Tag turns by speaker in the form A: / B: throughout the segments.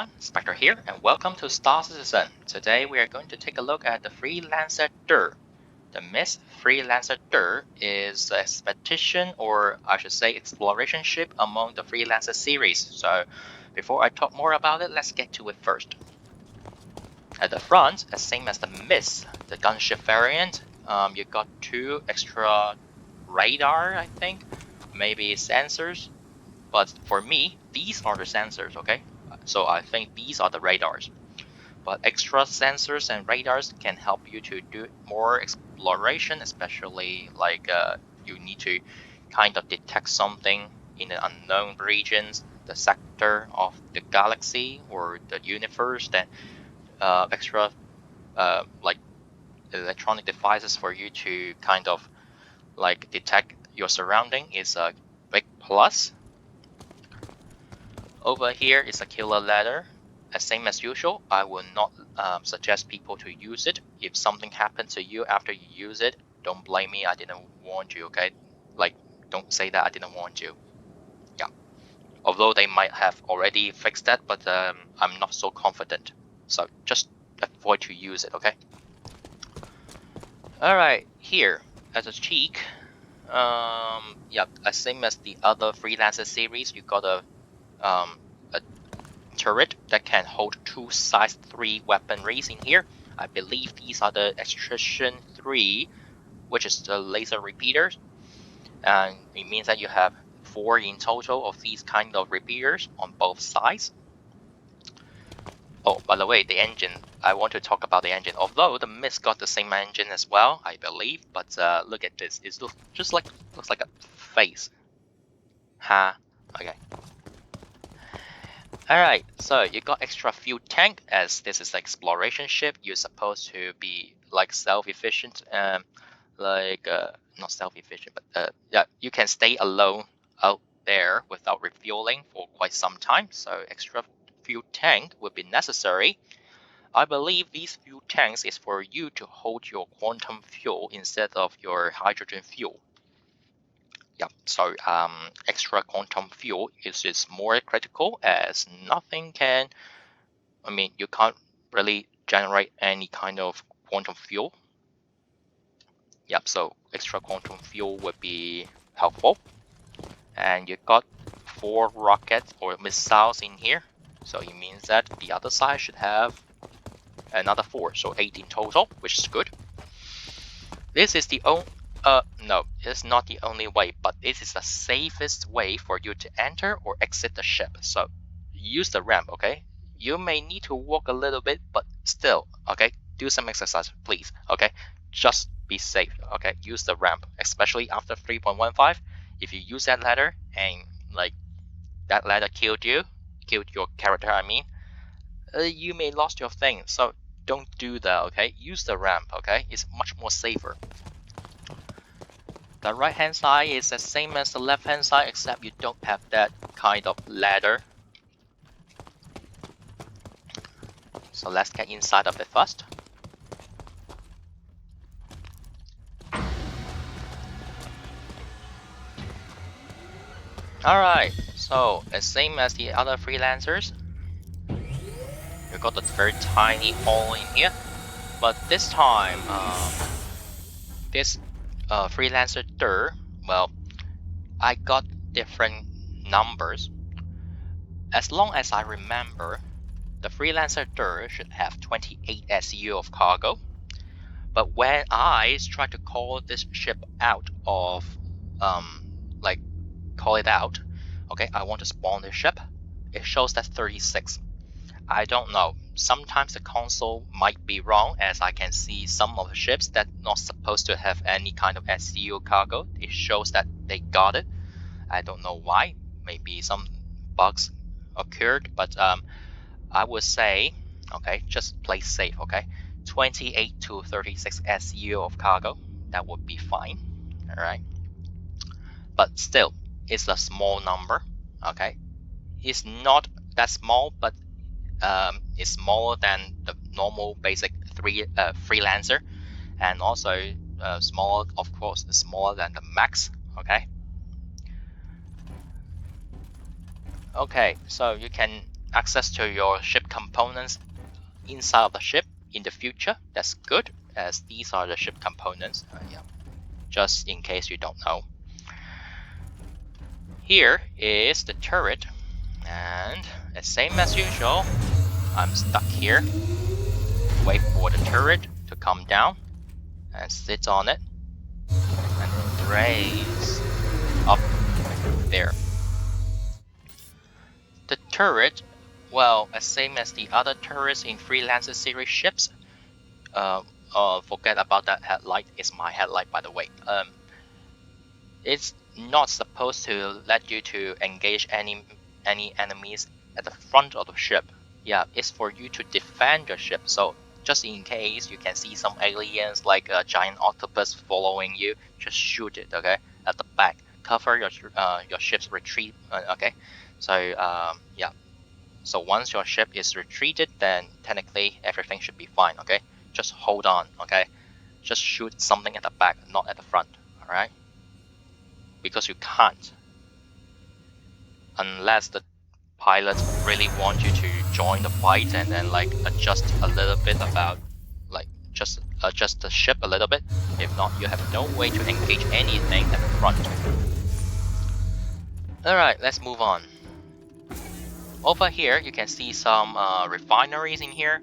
A: everyone, Specter here, and welcome to Star Citizen. Today we are going to take a look at the Freelancer Dur. The Miss Freelancer Dur is a expedition, or I should say exploration ship among the Freelancer series. So before I talk more about it, let's get to it first. At the front, as same as the Miss, the gunship variant, you got two extra radar, I think, maybe sensors. But for me, these are the sensors, okay? So I think these are the radars. But extra sensors and radars can help you to do more exploration, especially like you need to kind of detect something in the unknown regions, the sector of the galaxy or the universe. That extra like electronic devices for you to kind of like detect your surrounding is a big plus. Over here is a killer ladder. As same as usual, I will not suggest people to use it. If something happens to you after you use it, don't blame me, I didn't warn you, okay? Like, don't say that I didn't warn you. Yeah. Although they might have already fixed that, but I'm not so confident. So just avoid to use it, okay? Alright, here, as a cheek, yeah, as same as the other Freelancer series, you got a turret that can hold two size 3 weaponries in here. I believe these are the extraction 3, which is the laser repeaters, and it means that you have 4 in total of these kind of repeaters on both sides. Oh, by the way, the engine, I want to talk about the engine. Although the Mist got the same engine as well, I believe, but look at this. It looks like a face. Ha. Okay. Alright, so you got extra fuel tank, as this is an exploration ship. You're supposed to be like self-efficient, not self-efficient, but yeah, you can stay alone out there without refueling for quite some time. So extra fuel tank would be necessary. I believe these fuel tanks is for you to hold your quantum fuel instead of your hydrogen fuel. Yeah, so extra quantum fuel is more critical, as nothing can, I mean, you can't really generate any kind of quantum fuel. Yep, so extra quantum fuel would be helpful. And you got 4 rockets or missiles in here, so it means that the other side should have another 4, so 8 in total, which is good. This is the only no, it's not the only way, but this is the safest way for you to enter or exit the ship. So use the ramp, okay? You may need to walk a little bit, but still, okay? Do some exercise, please, okay? Just be safe, okay? Use the ramp, especially after 3.15. If you use that ladder and like that ladder killed your character, I mean, you may lost your thing. So don't do that, okay? Use the ramp, okay? It's much more safer. The right hand side is the same as the left hand side, except you don't have that kind of ladder. So let's get inside of it first. Alright, so as same as the other freelancers, you got a very tiny hole in here, but this time this Freelancer Dur, well, I got different numbers. As long as I remember, the Freelancer Dur should have 28 SU of cargo. But when I try to call this ship out of, like, call it out, okay, I want to spawn this ship, it shows that 36. I don't know. Sometimes the console might be wrong, as I can see some of the ships that not supposed to have any kind of SCU cargo. It shows that they got it. I don't know why. Maybe some bugs occurred, but I would say, okay, just play safe, okay? 28 to 36 SU of cargo, that would be fine, alright? But still, it's a small number, okay? It's not that small, but it's smaller than the normal basic freelancer, and also smaller, of course, smaller than the max, okay? Okay, so you can access to your ship components inside of the ship in the future. That's good, as these are the ship components. Yeah, just in case you don't know. Here is the turret, and the same as usual, I'm stuck here. Wait for the turret to come down and sit on it and raise up there. The turret, well, as same as the other turrets in Freelancer series ships. Forget about that headlight. It's my headlight, by the way. It's not supposed to let you to engage any enemies at the front of the ship. Yeah, it's for you to defend your ship. So just in case you can see some aliens like a giant octopus following you, just shoot it. Okay, at the back, cover your ship's retreat. Okay, so yeah. So once your ship is retreated, then technically everything should be fine. Okay, just hold on. Okay, just shoot something at the back, not at the front. All right, because you can't unless the pilots really want you to join the fight and then like adjust a little bit about like just adjust the ship a little bit. If not, you have no way to engage anything at the front. Alright, let's move on. Over here you can see some refineries in here.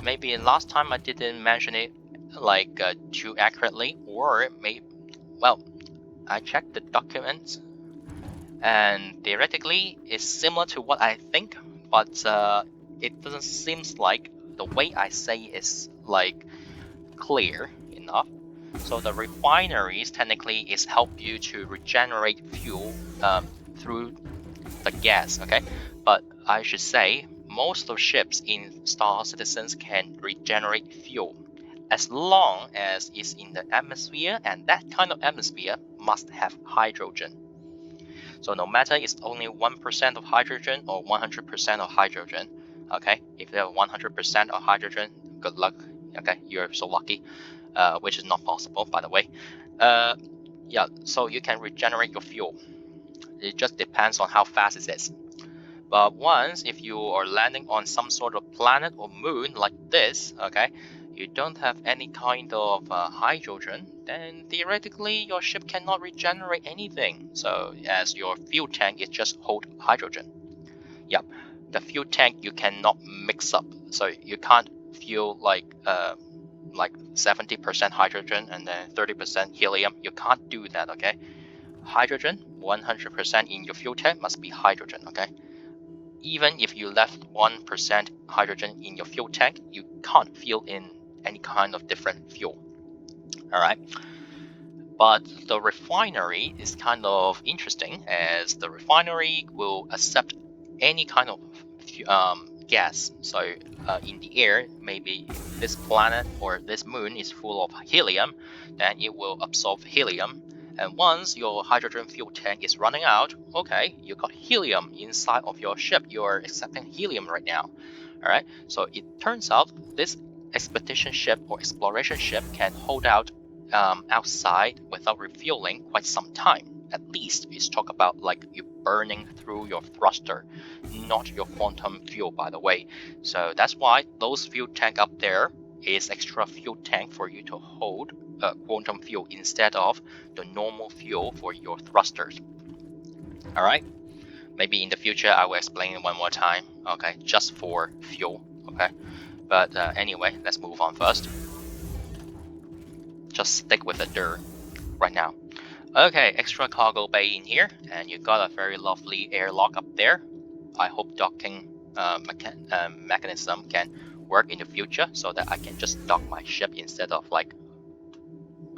A: Maybe last time I didn't mention it like too accurately, or maybe, well, I checked the documents and theoretically it's similar to what I think, but it doesn't seem like the way I say is like clear enough. So the refineries technically is help you to regenerate fuel through the gas, okay? But I should say most of ships in Star Citizens can regenerate fuel as long as it's in the atmosphere, and that kind of atmosphere must have hydrogen. So no matter it's only 1% of hydrogen or 100% of hydrogen, okay? If they're 100% of hydrogen, good luck. Okay, you're so lucky, which is not possible, by the way. Yeah, so you can regenerate your fuel. It just depends on how fast it is. But once, if you are landing on some sort of planet or moon like this, okay, you don't have any kind of hydrogen, then theoretically your ship cannot regenerate anything. So as your fuel tank, it just hold hydrogen. Yep, the fuel tank you cannot mix up. So you can't fuel like 70% hydrogen and then 30% helium. You can't do that, okay? Hydrogen, 100% in your fuel tank must be hydrogen, okay? Even if you left 1% hydrogen in your fuel tank, you can't fill in any kind of different fuel. Alright? But the refinery is kind of interesting, as the refinery will accept any kind of gas. So in the air, maybe this planet or this moon is full of helium, then it will absorb helium. And once your hydrogen fuel tank is running out, okay, you got helium inside of your ship. You're accepting helium right now. Alright, so it turns out this expedition ship or exploration ship can hold out outside without refueling quite some time. At least it's talk about like you burning through your thruster, not your quantum fuel, by the way. So that's why those fuel tank up there is extra fuel tank for you to hold quantum fuel instead of the normal fuel for your thrusters. Alright, maybe in the future I will explain it one more time, okay, just for fuel, okay? But anyway, let's move on first. Just stick with the Dur right now. Okay, extra cargo bay in here, and you got a very lovely airlock up there. I hope docking mechanism can work in the future so that I can just dock my ship instead of like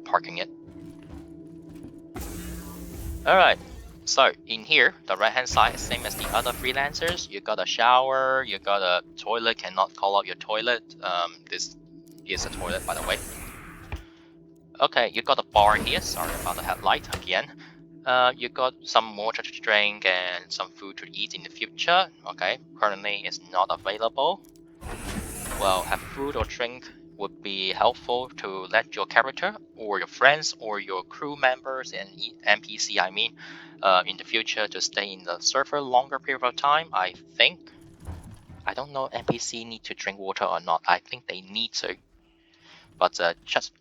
A: parking it. Alright, so in here, the right hand side is same as the other freelancers. You got a shower, you got a toilet, cannot call out your toilet. This is a toilet, by the way. Okay, you got a bar here, sorry about the headlight again. You got some water to drink and some food to eat in the future. Okay, currently it's not available. Well, have food or drink would be helpful to let your character or your friends or your crew members and NPC, I mean, in the future to stay in the server longer period of time, I think. I don't know NPC need to drink water or not. I think they need to, but just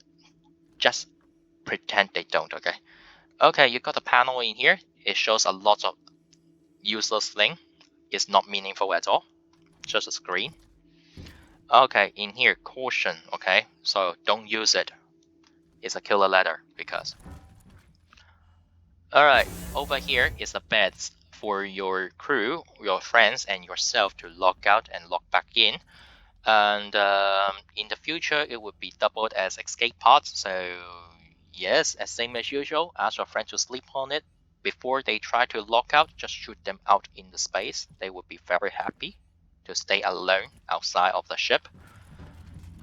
A: pretend they don't. Okay. Okay, you got a panel in here. It shows a lot of useless thing. It's not meaningful at all. Just a screen. Okay, in here, caution. Okay, so don't use it. It's a killer letter because. Alright, over here is a bed for your crew, your friends, and yourself to log out and log back in. And in the future, it would be doubled as escape pods. So yes, as same as usual, ask your friend to sleep on it. Before they try to log out, just shoot them out in the space. They would be very happy to stay alone outside of the ship.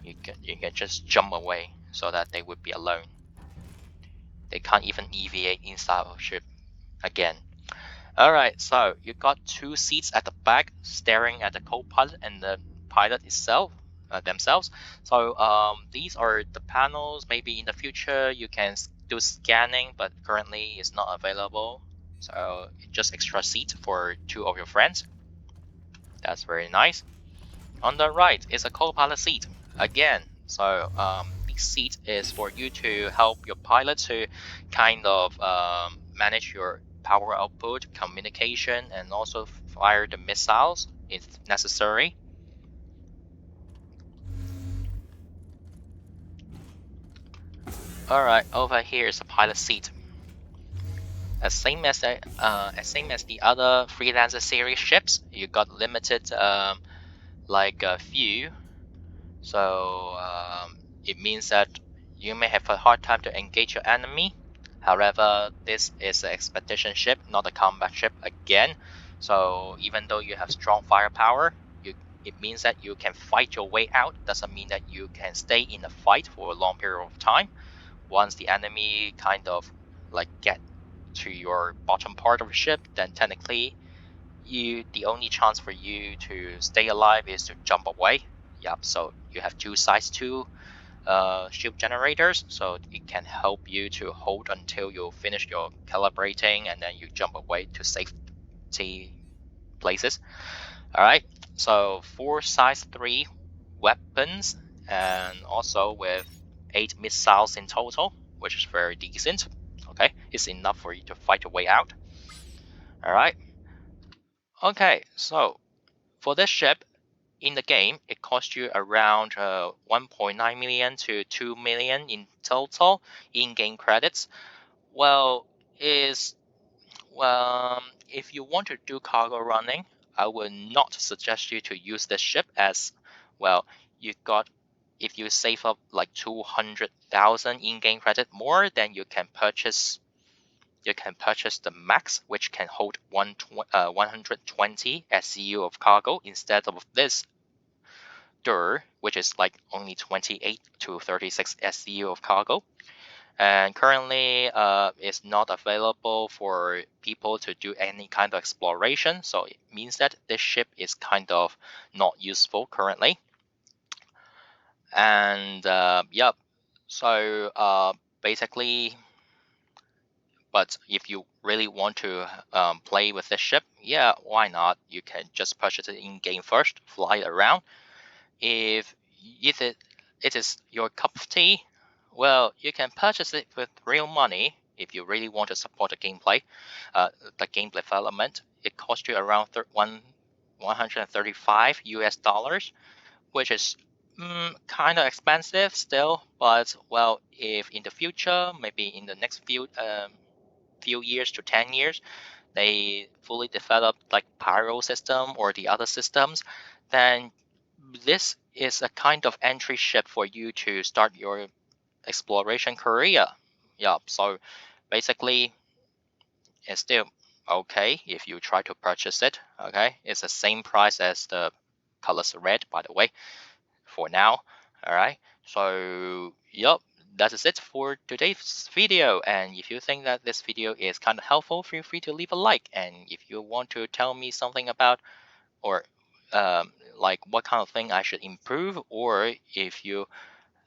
A: You can just jump away so that they would be alone. They can't even EVA inside of ship again. Alright, so you got two seats at the back staring at the co-pilot and the pilot itself themselves. So these are the panels. Maybe in the future you can do scanning, but currently it's not available. So just extra seat for two of your friends. That's very nice. On the right is a co-pilot seat again. So this seat is for you to help your pilot to kind of manage your power output, communication, and also fire the missiles if necessary. Alright, over here is a pilot seat. As same as the other Freelancer series ships, you got limited like a few. So it means that you may have a hard time to engage your enemy. However, this is an expedition ship, not a combat ship again. So even though you have strong firepower, it means that you can fight your way out. Doesn't mean that you can stay in a fight for a long period of time. Once the enemy kind of like get to your bottom part of the ship, then technically the only chance for you to stay alive is to jump away. Yep, so you have two size 2 shield generators, so it can help you to hold until you finish your calibrating and then you jump away to safety places. Alright, so 4 size 3 weapons and also with 8 missiles in total, which is very decent. Okay, it's enough for you to fight your way out. Alright, okay, so for this ship, in the game, it costs you around 1.9 million to 2 million in total in-game credits. Well, is if you want to do cargo running, I would not suggest you to use this ship as well. You got if you save up like 200,000 in-game credit more, then you can purchase the max, which can hold 120 SCU of cargo instead of this Dur, which is like only 28 to 36 SCU of cargo. And currently it's not available for people to do any kind of exploration. So it means that this ship is kind of not useful currently. And yep, so basically, but if you really want to play with this ship, yeah, why not? You can just purchase it in game first, fly it around. If it is your cup of tea, well, you can purchase it with real money if you really want to support the game development. It costs you around 135 US dollars, which is kind of expensive still. But well, if in the future, maybe in the next few years to 10 years, they fully develop like pyro system or the other systems, then this is a kind of entry ship for you to start your exploration career. Yeah, so basically it's still okay if you try to purchase it. Okay, it's the same price as the colors red, by the way, for now. All right, so yep, that is it for today's video. And if you think that this video is kind of helpful, feel free to leave a like. And if you want to tell me something about or like what kind of thing I should improve, or if you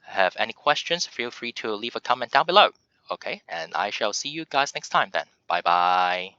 A: have any questions, feel free to leave a comment down below. Okay, and I shall see you guys next time then. Bye bye.